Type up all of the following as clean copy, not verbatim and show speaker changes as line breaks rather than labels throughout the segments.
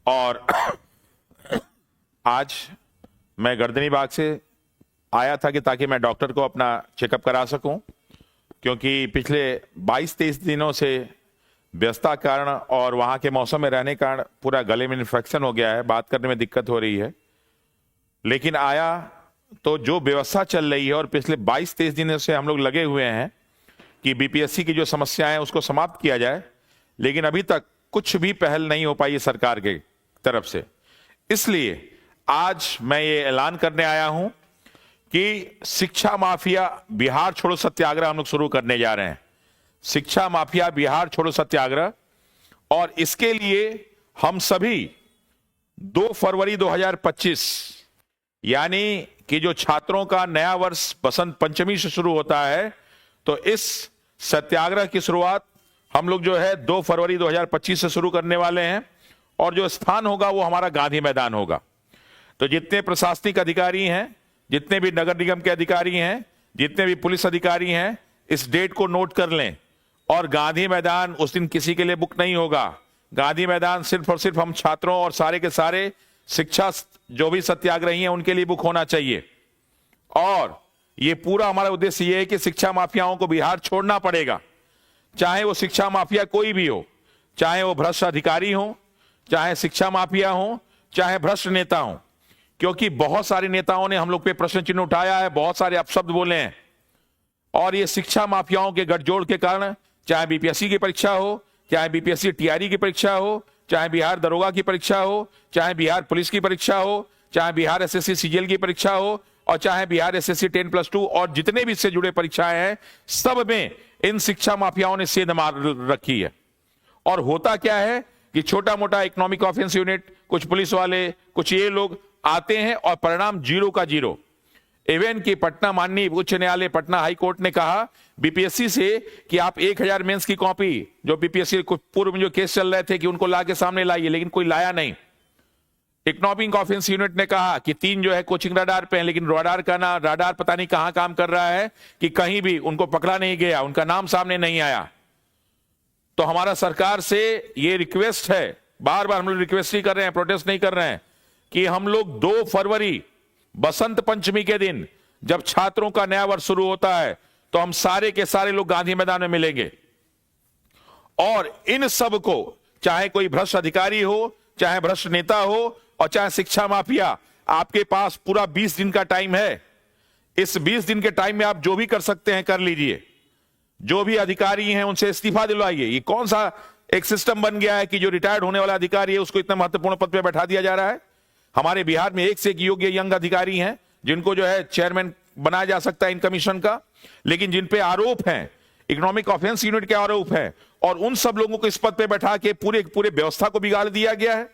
और आज मैं गर्दनी बाग से आया था कि ताकि मैं डॉक्टर को अपना चेकअप करा सकूं, क्योंकि पिछले 22-23 दिनों से व्यस्तता कारण और वहाँ के मौसम में रहने कारण पूरा गले में इन्फेक्शन हो गया है, बात करने में दिक्कत हो रही है। लेकिन आया तो जो व्यवस्था चल रही है और पिछले 22-23 दिनों से हम लोग लगे हुए हैं कि बीपीएससी की जो समस्याएं हैं उसको समाप्त किया जाए, लेकिन अभी तक कुछ भी पहल नहीं हो पाई है सरकार के तरफ से। इसलिए आज मैं ये ऐलान करने आया हूं कि शिक्षा माफिया बिहार छोड़ो सत्याग्रह हम लोग शुरू करने जा रहे हैं। शिक्षा माफिया बिहार छोड़ो सत्याग्रह, और इसके लिए हम सभी 2 फरवरी 2025 यानी कि जो छात्रों का नया वर्ष बसंत पंचमी से शुरू होता है, तो इस सत्याग्रह की शुरुआत हम लोग जो है 2 फरवरी 2025 से शुरू करने वाले हैं, और जो स्थान होगा वो हमारा गांधी मैदान होगा। तो जितने प्रशासनिक अधिकारी हैं, जितने भी नगर निगम के अधिकारी हैं, जितने भी पुलिस अधिकारी हैं, इस डेट को नोट कर लें। और गांधी मैदान उस दिन किसी के लिए बुक नहीं होगा। गांधी मैदान सिर्फ और सिर्फ हम छात्रों और सारे के सारे शिक्षा जो भी सत्याग्रही हैं उनके लिए बुक होना चाहिए। और ये पूरा हमारा उद्देश्य ये है कि शिक्षा माफियाओं को बिहार छोड़ना पड़ेगा, चाहे वो शिक्षा माफिया कोई भी हो, चाहे वो भ्रष्ट अधिकारी हो, चाहे शिक्षा माफिया हो, चाहे भ्रष्ट नेता हो। क्योंकि बहुत सारे नेताओं ने हम लोग पे प्रश्न चिन्ह उठाया है, बहुत सारे अपशब्द बोले हैं, और ये शिक्षा माफियाओं के गठजोड़ के कारण, चाहे बीपीएससी की परीक्षा हो, चाहे बीपीएससी टीआरई की परीक्षा हो, चाहे बिहार दरोगा की परीक्षा हो, चाहे बिहार पुलिस की परीक्षा हो, चाहे बिहार एसएससी सीजीएल की परीक्षा हो, और चाहे बिहार एसएससी 10+2 और जितने भी इससे जुड़े परीक्षाएं हैं, सब में इन शिक्षा माफियाओं ने सेंध मार रखी है। और होता क्या है कि छोटा मोटा इकोनॉमिक ऑफेंस यूनिट, कुछ पुलिस वाले, कुछ ये लोग आते हैं और परिणाम 0 का 0। इवन की पटना माननीय उच्च न्यायालय पटना हाई कोर्ट ने कहा बीपीएससी से कि आप 1000 मेंस की कॉपी, जो बीपीएससी कुछ पूर्व में जो केस चल रहे थे कि उनको ला के सामने लाइए, लेकिन कोई लाया नहीं। इकोनॉमिक ऑफेंस यूनिट ने कहा कि 3 जो है कोचिंग रडार पे हैं, लेकिन रडार पता नहीं कहां काम कर रहा है कि कहीं भी उनको पकड़ा नहीं गया, उनका नाम सामने नहीं आया। तो हमारा सरकार से ये रिक्वेस्ट है, बार बार हम लोग रिक्वेस्ट ही कर रहे हैं, प्रोटेस्ट नहीं कर रहे हैं, कि हम लोग 2 फरवरी बसंत पंचमी के दिन जब छात्रों का नया वर्ष शुरू होता है, तो हम सारे के सारे लोग गांधी मैदान में मिलेंगे। और इन सब को, चाहे कोई भ्रष्ट अधिकारी हो, चाहे भ्रष्ट नेता हो, और चाहे शिक्षा माफिया, आपके पास पूरा 20 दिन का टाइम है। इस 20 दिन के टाइम में आप जो भी कर सकते हैं कर लीजिए। जो भी अधिकारी हैं उनसे इस्तीफा दिलवाइए। ये कौन सा एक सिस्टम बन गया है कि जो रिटायर्ड होने वाला अधिकारी है उसको इतना महत्वपूर्ण पद पे बैठा दिया जा रहा है? हमारे बिहार में एक से एक योग्य यंग अधिकारी हैं जिनको जो है चेयरमैन बनाया जा सकता है इन कमीशन का, लेकिन जिन पे आरोप हैं, इकोनॉमिक ऑफेंस यूनिट के आरोप हैं, और उन सब लोगों को इस पद पे बैठा के पूरे व्यवस्था को बिगाड़ दिया गया है।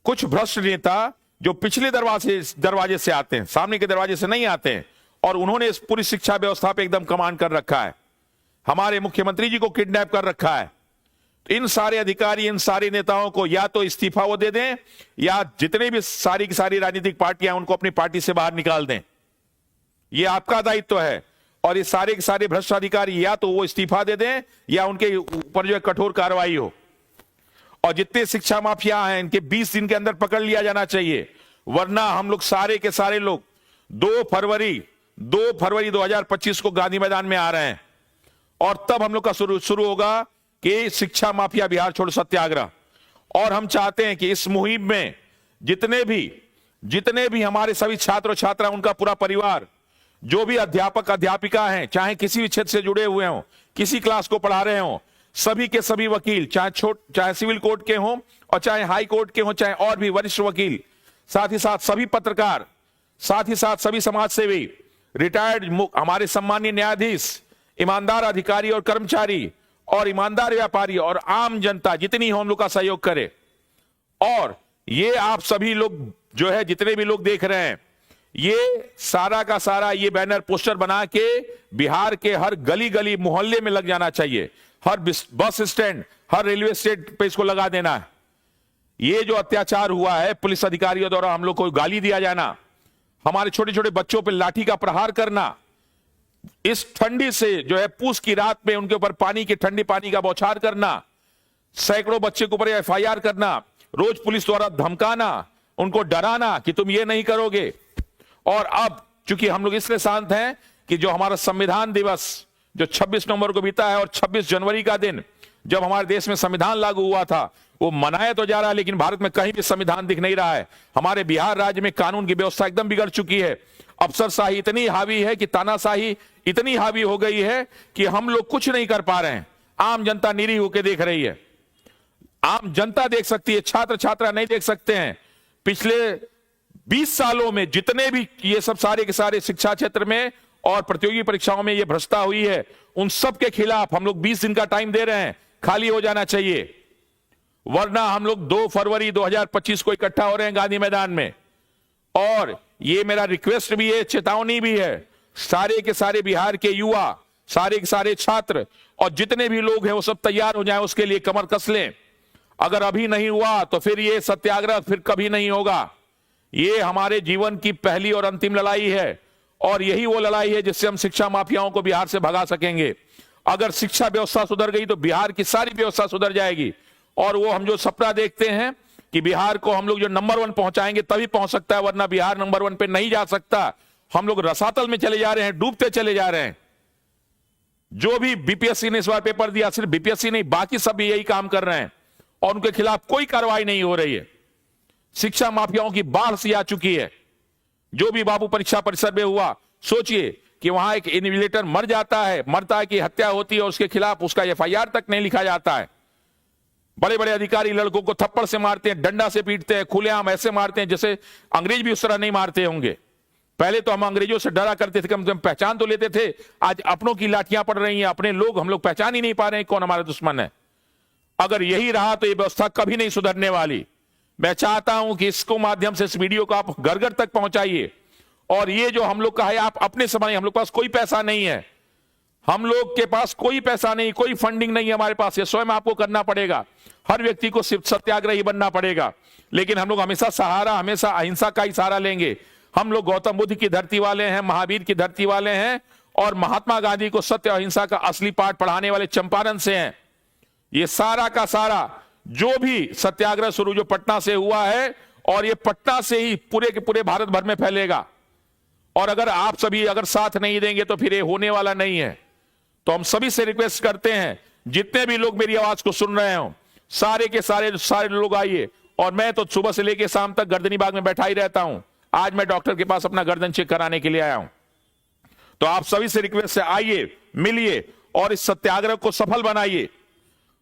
कुछ भ्रष्ट नेता जो पिछले दरवाजे से आते हैं, सामने के दरवाजे से नहीं आते हैं, और उन्होंने इस पूरी शिक्षा व्यवस्था पे एकदम कमांड कर रखा है। हमारे मुख्यमंत्री जी को किडनैप कर रखा है। तो इन सारे अधिकारी, इन सारे नेताओं को या तो इस्तीफा वो दे दें, या जितने भी सारी की सारी राजनीतिक पार्टियां उनको अपनी पार्टी से बाहर निकाल दें। ये आपका दायित्व है। और ये सारे के सारे भ्रष्ट अधिकारी या तो वो इस्तीफा दे दें, या उनके ऊपर जो है कठोर कार्रवाई हो। और जितने शिक्षा माफिया हैं इनके 20 दिन के अंदर पकड़ लिया जाना चाहिए, वरना हम लोग सारे के सारे लोग 2 फरवरी 2025 को गांधी मैदान में आ रहे हैं। और तब हम लोग का शुरू होगा कि शिक्षा माफिया बिहार छोड़ो सत्याग्रह। और हम चाहते हैं कि इस मुहिम में जितने भी हमारे सभी छात्र छात्रा, उनका पूरा परिवार, जो भी अध्यापक अध्यापिका हैं, चाहे किसी भी क्षेत्र से जुड़े हुए हों, किसी क्लास को पढ़ा रहे हों, सभी के सभी वकील, चाहे सिविल कोर्ट के हों और चाहे हाई कोर्ट के हों, चाहे और भी वरिष्ठ वकील, साथ ही साथ सभी पत्रकार, साथ ही साथ सभी समाज सेवी, रिटायर्ड हमारे सम्मानीय न्यायाधीश, ईमानदार अधिकारी और कर्मचारी, और ईमानदार व्यापारी और आम जनता, जितनी हो हम लोग का सहयोग करे। और ये आप सभी लोग जो है, जितने भी लोग देख रहे हैं, ये सारा का सारा ये बैनर पोस्टर बना के बिहार के हर गली गली मोहल्ले में लग जाना चाहिए। हर बस स्टैंड, हर रेलवे स्टेशन पे इसको लगा देना है। ये जो अत्याचार हुआ है पुलिस अधिकारियों द्वारा, हम लोग को गाली दिया जाना, हमारे छोटे छोटे बच्चों पर लाठी का प्रहार करना, इस ठंडी से जो है पूस की रात में उनके ऊपर ठंडी पानी का बौछार करना, सैकड़ों बच्चे के ऊपर एफआईआर करना, रोज पुलिस द्वारा धमकाना, उनको डराना कि तुम ये नहीं करोगे। और अब चूंकि हम लोग इसलिए शांत हैं कि जो हमारा संविधान दिवस जो 26 नवंबर को बीता है और 26 जनवरी का दिन जब हमारे देश में संविधान लागू हुआ था, वो मनाया तो जा रहा है, लेकिन भारत में कहीं भी संविधान दिख नहीं रहा है। हमारे बिहार राज्य में कानून की व्यवस्था एकदम बिगड़ चुकी है। अफसरशाही इतनी हावी है कि तानाशाही इतनी हावी हो गई है कि हम लोग कुछ नहीं कर पा रहे हैं। आम जनता निरीह होकर देख रही है। आम जनता देख सकती है, छात्र छात्रा नहीं देख सकते हैं। पिछले 20 सालों में जितने भी ये सब सारे के सारे शिक्षा क्षेत्र में और प्रतियोगी परीक्षाओं में ये भ्रष्टता हुई है, उन सब के खिलाफ हम लोग 20 दिन का टाइम दे रहे हैं। खाली हो जाना चाहिए, वरना हम लोग 2 फरवरी 2025 को इकट्ठा हो रहे हैं गांधी मैदान में। और ये मेरा रिक्वेस्ट भी है, चेतावनी भी है, सारे के सारे बिहार के युवा, सारे के सारे छात्र और जितने भी लोग हैं वो सब तैयार हो जाएं, उसके लिए कमर कस लें। अगर अभी नहीं हुआ तो फिर ये सत्याग्रह फिर कभी नहीं होगा। ये हमारे जीवन की पहली और अंतिम लड़ाई है, और यही वो लड़ाई है जिससे हम शिक्षा माफियाओं को बिहार से भगा सकेंगे। अगर शिक्षा व्यवस्था सुधर गई तो बिहार की सारी व्यवस्था सुधर जाएगी। और वो हम जो सपना देखते हैं कि बिहार को हम लोग जो नंबर 1 पहुंचाएंगे तभी पहुंच सकता है, वरना बिहार नंबर 1 पे नहीं जा सकता। हम लोग रसातल में चले जा रहे हैं, डूबते चले जा रहे हैं। जो भी बीपीएससी ने इस बार पेपर दिया, सिर्फ बीपीएससी नहीं, बाकी सब भी यही काम कर रहे हैं और उनके खिलाफ कोई कार्रवाई नहीं हो रही है। शिक्षा माफियाओं की बाढ़ सी आ चुकी है। जो भी बाबू परीक्षा परिसर में हुआ, सोचिए कि वहां एक इन्विजिलेटर मर जाता है, मरता है कि हत्या होती है, उसके खिलाफ उसका एफआईआर तक नहीं लिखा जाता है। बड़े बड़े अधिकारी लड़कों को थप्पड़ से मारते हैं, डंडा से पीटते हैं, खुलेआम ऐसे मारते हैं जैसे अंग्रेज भी उस तरह नहीं मारते होंगे। पहले तो हम अंग्रेजों से डरा करते थे, कम से कम पहचान तो लेते थे। आज अपनों की लाठियां पड़ रही हैं, अपने लोग हम लोग पहचान ही नहीं पा रहे हैं कौन हमारा दुश्मन है। अगर यही रहा तो ये व्यवस्था कभी नहीं सुधरने वाली। मैं चाहता हूं कि इसको माध्यम से इस वीडियो को आप घर घर तक पहुंचाइए। और ये जो हम लोग का है, आप अपने समय, हम लोग पास कोई पैसा नहीं है, हम लोग के पास कोई पैसा नहीं, कोई फंडिंग नहीं है हमारे पास, ये स्वयं आपको करना पड़ेगा। हर व्यक्ति को सिर्फ सत्याग्रही बनना पड़ेगा। लेकिन हम लोग हमेशा सहारा, हमेशा अहिंसा का ही सहारा लेंगे। हम लोग गौतम बुद्ध की धरती वाले हैं, महावीर की धरती वाले हैं, और महात्मा गांधी को सत्य अहिंसा का असली पाठ पढ़ाने वाले चंपारण से हैं। ये सारा का सारा जो भी सत्याग्रह शुरू जो पटना से हुआ है, और ये पटना से ही पूरे के पूरे भारत भर में फैलेगा। और अगर आप सभी अगर साथ नहीं देंगे तो फिर ये होने वाला नहीं है। तो हम सभी से रिक्वेस्ट करते हैं, जितने भी लोग मेरी आवाज को सुन रहे हो, सारे के सारे लोग आइए। और मैं तो सुबह से लेकर शाम तक गर्दनी बाग में बैठा ही रहता हूं। आज मैं डॉक्टर के पास अपना गर्दन चेक कराने के लिए आया हूं। तो आप सभी से रिक्वेस्ट है, आइए, मिलिए और इस सत्याग्रह को सफल बनाइए।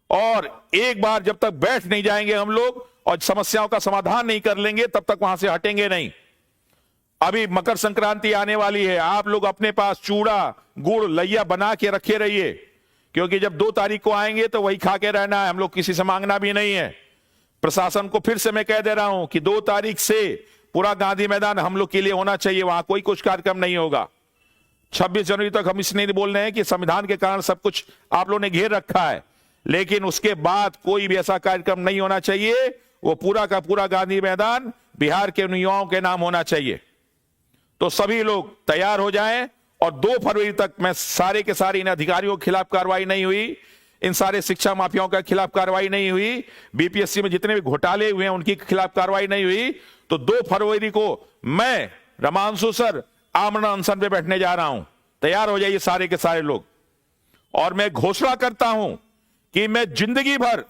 और एक बार जब तक बैठ नहीं जाएंगे हम लोग और समस्याओं का समाधान नहीं कर लेंगे, तब तक वहां से हटेंगे नहीं। अभी मकर संक्रांति आने वाली है, आप लोग अपने पास चूड़ा, गुड़, लैया बना के रखे रहिए, क्योंकि जब 2 तारीख को आएंगे तो वही खा के रहना है। हम लोग किसी से मांगना भी नहीं है। प्रशासन को फिर से मैं कह दे रहा हूं कि 2 तारीख से पूरा गांधी मैदान हम लोग के लिए होना चाहिए, वहां कोई कुछ कार्यक्रम नहीं होगा। 26 जनवरी तक हम इसलिए नहीं बोल रहे हैं कि संविधान के कारण सब कुछ आप लोगों ने घेर रखा है, लेकिन उसके बाद कोई भी ऐसा कार्यक्रम नहीं होना चाहिए। वो पूरा का पूरा गांधी मैदान बिहार के युवाओं के नाम होना चाहिए। तो सभी लोग तैयार हो जाएं। और 2 फरवरी तक मैं सारे के सारे इन अधिकारियों के खिलाफ कार्रवाई नहीं हुई, इन सारे शिक्षा माफियाओं के खिलाफ कार्रवाई नहीं हुई, बीपीएससी में जितने भी घोटाले हुए हैं उनके खिलाफ कार्रवाई नहीं हुई, तो 2 फरवरी को मैं रमांशु सर आमरण अनशन पे बैठने जा रहा हूं। तैयार हो जाइए सारे के सारे लोग। और मैं घोषणा करता हूं कि मैं जिंदगी भर,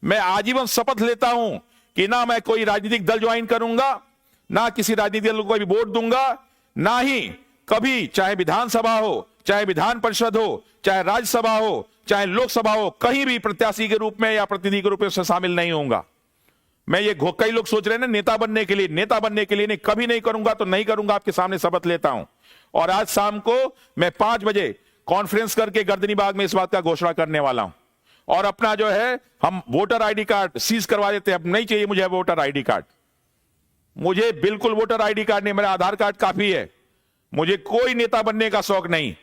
मैं आजीवन शपथ लेता हूं कि ना मैं कोई राजनीतिक दल ज्वाइन करूंगा, ना किसी राजनीतिक दल को भी वोट दूंगा, ना ही कभी, चाहे विधानसभा हो, चाहे विधान परिषद हो, चाहे राज्यसभा हो, चाहे लोकसभा हो, कहीं भी प्रत्याशी के रूप में या प्रतिनिधि के रूप में शामिल नहीं होऊंगा। मैं ये कई लोग सोच रहे हैं ना नेता बनने के लिए, नेता बनने के लिए नहीं, कभी नहीं करूंगा तो नहीं करूंगा, आपके सामने शपथ लेता हूं। और आज शाम को मैं 5 बजे कॉन्फ्रेंस करके गर्दनी बाग में इस बात का घोषणा करने वाला हूं। और अपना जो है, हम वोटर आईडी कार्ड सीज करवा देते हैं। अब नहीं चाहिए मुझे वोटर आईडी कार्ड, मुझे बिल्कुल वोटर आईडी कार्ड नहीं, मेरा आधार कार्ड काफी है। मुझे कोई नेता बनने का शौक नहीं,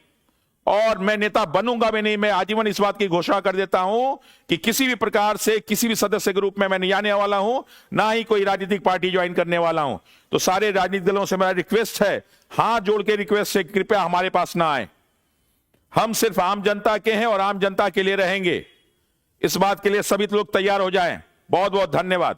और मैं नेता बनूंगा भी नहीं। मैं आजीवन इस बात की घोषणा कर देता हूं कि किसी भी प्रकार से किसी भी सदस्य के रूप में मैं नहीं आने वाला हूं, ना ही कोई राजनीतिक पार्टी ज्वाइन करने वाला हूं। तो सारे राजनीतिक दलों से मेरा रिक्वेस्ट है, हाथ जोड़ के रिक्वेस्ट है, कृपया हमारे पास ना आए। हम सिर्फ आम जनता के हैं और आम जनता के लिए रहेंगे। इस बात के लिए सभी लोग तैयार हो जाएं। बहुत बहुत धन्यवाद।